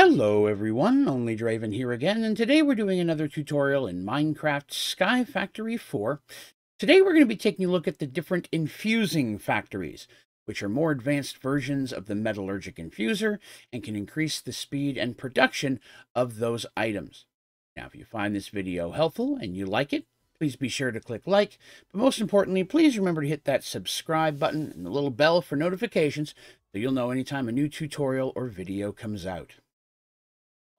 Hello everyone, Onlydraven here again, and today we're doing another tutorial in Minecraft Sky Factory 4. Today we're going to be taking a look at the different infusing factories, which are more advanced versions of the Metallurgic Infuser and can increase the speed and production of those items. Now, if you find this video helpful and you like it, please be sure to click like, but most importantly, please remember to hit that subscribe button and the little bell for notifications so you'll know anytime a new tutorial or video comes out.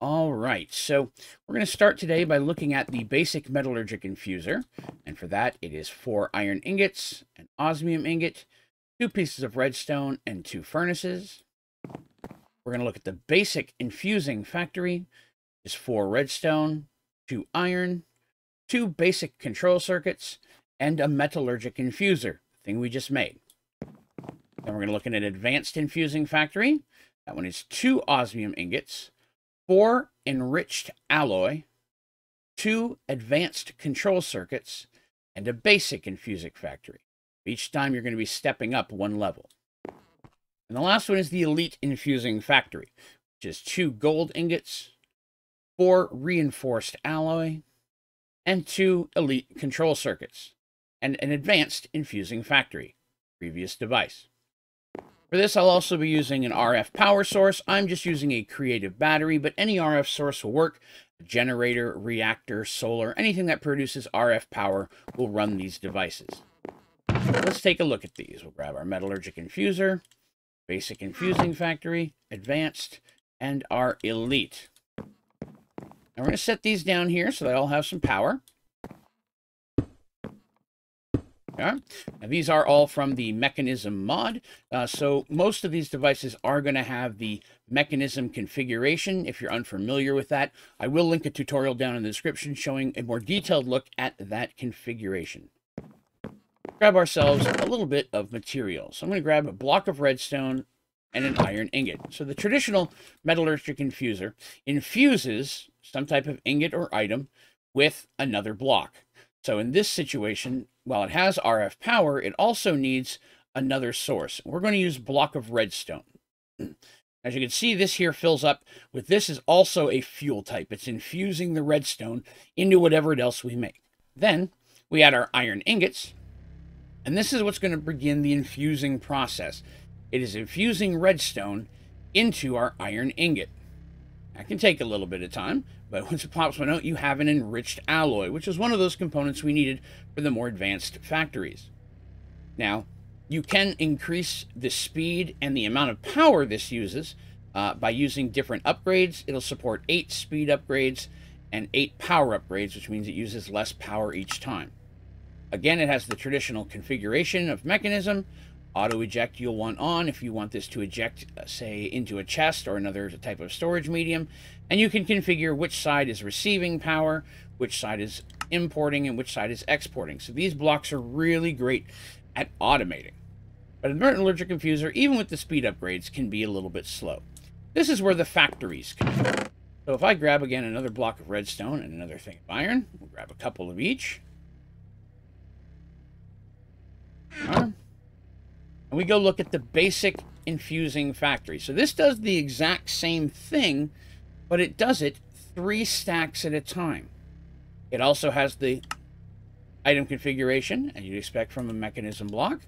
All right, so we're going to start today by looking at the basic Metallurgic Infuser, and for that it is 4 iron ingots, an osmium ingot, 2 pieces of redstone, and 2 furnaces. We're going to look at the basic infusing factory, is 4 redstone, 2 iron, 2 basic control circuits, and a Metallurgic Infuser, the thing we just made. Then we're going to look at an advanced infusing factory. That one is 2 osmium ingots, 4 enriched alloy, 2 advanced control circuits, and a basic infusing factory. Each time you're going to be stepping up 1 level. And the last one is the elite infusing factory, which is 2 gold ingots, 4 reinforced alloy, and 2 elite control circuits, and an advanced infusing factory, previous device. For this, I'll also be using an RF power source. I'm just using a creative battery, but any RF source will work. A generator, reactor, solar, anything that produces RF power will run these devices. So let's take a look at these. We'll grab our Metallurgic Infuser, Basic Infusing Factory, Advanced, and our Elite. Now we're going to set these down here so they all have some power. Now, these are all from the mechanism mod, so most of these devices are going to have the mechanism configuration. If you're unfamiliar with that, I will link a tutorial down in the description showing a more detailed look at that configuration. Grab ourselves a little bit of material. So I'm going to grab a block of redstone and an iron ingot. So the traditional Metallurgic Infuser infuses some type of ingot or item with another block. So in this situation, while it has RF power, it also needs another source. We're going to use a block of redstone. As you can see, this here fills up with this is also a fuel type. It's infusing the redstone into whatever else we make. Then we add our iron ingots, and this is what's going to begin the infusing process. It is infusing redstone into our iron ingot. That can take a little bit of time, but once it pops one out, you have an enriched alloy, which is one of those components we needed for the more advanced factories. Now, you can increase the speed and the amount of power this uses by using different upgrades. It'll support 8 speed upgrades and 8 power upgrades, which means it uses less power each time. Again, it has the traditional configuration of mechanism. Auto eject you'll want on if you want this to eject, say, into a chest or another type of storage medium. And you can configure which side is receiving power, which side is importing, and which side is exporting. So these blocks are really great at automating. But a Metallurgic Infuser, even with the speed upgrades, can be a little bit slow. This is where the factories come in. So if I grab, again, another block of redstone and another thing of iron, we'll grab a couple of each. And we go look at the basic infusing factory. So this does the exact same thing, but it does it 3 stacks at a time. It also has the item configuration, as you'd expect from a mechanism block.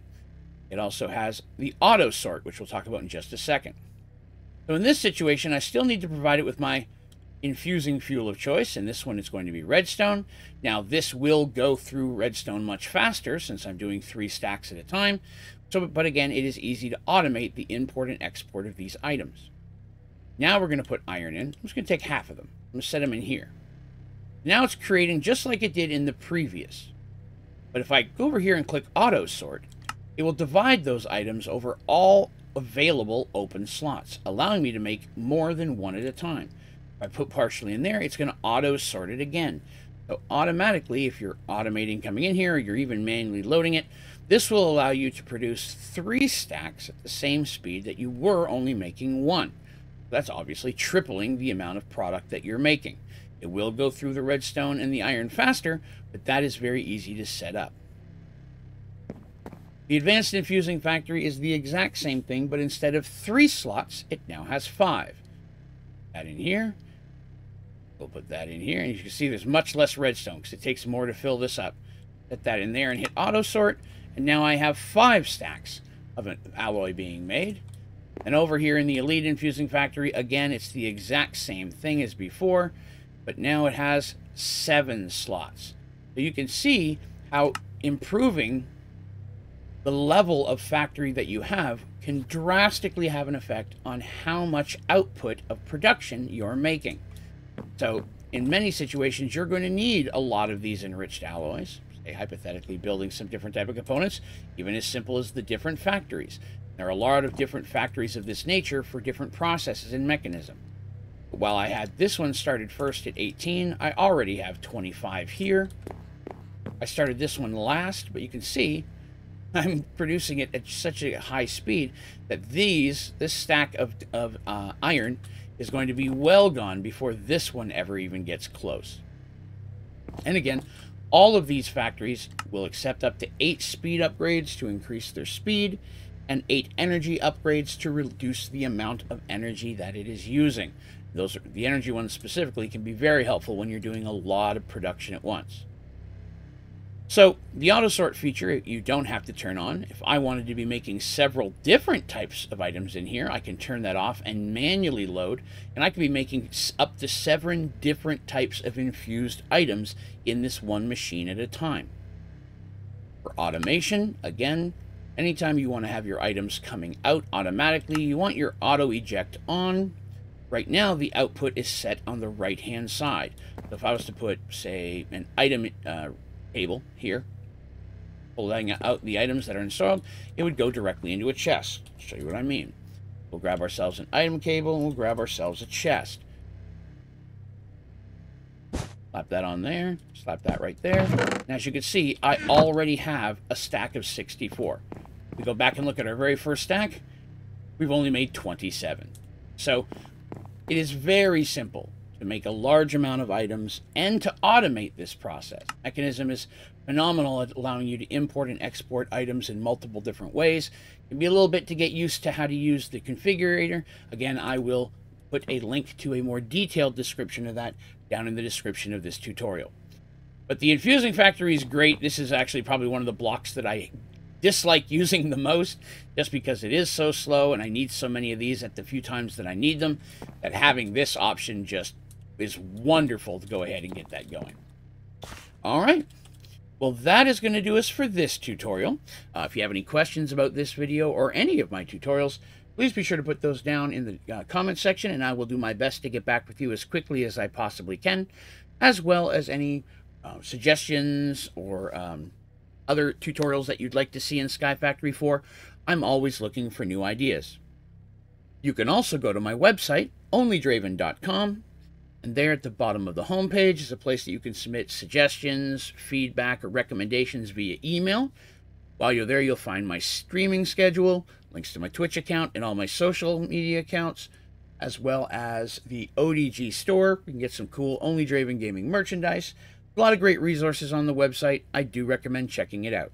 It also has the auto sort, which we'll talk about in just a second. So in this situation, I still need to provide it with my infusing fuel of choice, and this one is going to be redstone. Now, this will go through redstone much faster since I'm doing 3 stacks at a time. So, but again, it is easy to automate the import and export of these items. Now we're going to put iron in. I'm just going to take half of them. I'm going to set them in here. Now it's creating just like it did in the previous. But if I go over here and click auto sort, it will divide those items over all available open slots, allowing me to make more than one at a time. If I put partially in there, it's going to auto sort it again. So automatically, if you're automating coming in here, or you're even manually loading it, this will allow you to produce 3 stacks at the same speed that you were only making 1. That's obviously tripling the amount of product that you're making. It will go through the redstone and the iron faster, but that is very easy to set up. The Advanced Infusing Factory is the exact same thing, but instead of 3 slots, it now has 5. That in here. We'll put that in here, and you can see there's much less redstone because it takes more to fill this up. Set that in there and hit auto sort, and now I have 5 stacks of an alloy being made. And over here in the Elite Infusing Factory, again, it's the exact same thing as before, but now it has 7 slots. So you can see how improving the level of factory that you have can drastically have an effect on how much output of production you're making. So in many situations, you're going to need a lot of these enriched alloys, say hypothetically building some different type of components, even as simple as the different factories. There are a lot of different factories of this nature for different processes and mechanism. But while I had this one started first at 18, I already have 25 here. I started this one last, but you can see I'm producing it at such a high speed that this stack of iron is going to be well gone before this one ever even gets close. And again, all of these factories will accept up to 8 speed upgrades to increase their speed, and 8 energy upgrades to reduce the amount of energy that it is using. The energy ones specifically can be very helpful when you're doing a lot of production at once. So the auto sort feature you don't have to turn on. If I wanted to be making several different types of items in here, I can turn that off and manually load, and I can be making up to 7 different types of infused items in this one machine at a time. For automation, again, anytime you want to have your items coming out automatically, you want your auto eject on. Right now, the output is set on the right-hand side. So if I was to put, say, an item table here, pulling out the items that are installed, it would go directly into a chest. I'll show you what I mean. We'll grab ourselves an item cable, and we'll grab ourselves a chest. Slap that on there, slap that right there. And as you can see, I already have a stack of 64. We go back and look at our very first stack, we've only made 27. So it is very simple to make a large amount of items and to automate this process. The mechanism is phenomenal at allowing you to import and export items in multiple different ways. It can be a little bit to get used to how to use the configurator. Again, I will put a link to a more detailed description of that down in the description of this tutorial. But the Infusing Factory is great. This is actually probably one of the blocks that I dislike using the most, just because it is so slow and I need so many of these at the few times that I need them, that having this option just is wonderful to go ahead and get that going. All right. Well, that is going to do us for this tutorial. If you have any questions about this video or any of my tutorials, please be sure to put those down in the comment section, and I will do my best to get back with you as quickly as I possibly can, as well as any suggestions or other tutorials that you'd like to see in Sky Factory 4. I'm always looking for new ideas. You can also go to my website, Onlydraven.com, and there at the bottom of the homepage is a place that you can submit suggestions, feedback, or recommendations via email. While you're there, you'll find my streaming schedule, links to my Twitch account and all my social media accounts, as well as the ODG store. You can get some cool Onlydraven gaming merchandise. A lot of great resources on the website. I do recommend checking it out.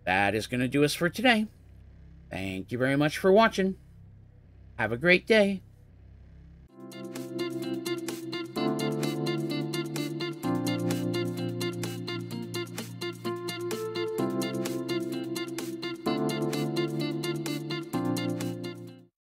That is going to do us for today. Thank you very much for watching. Have a great day.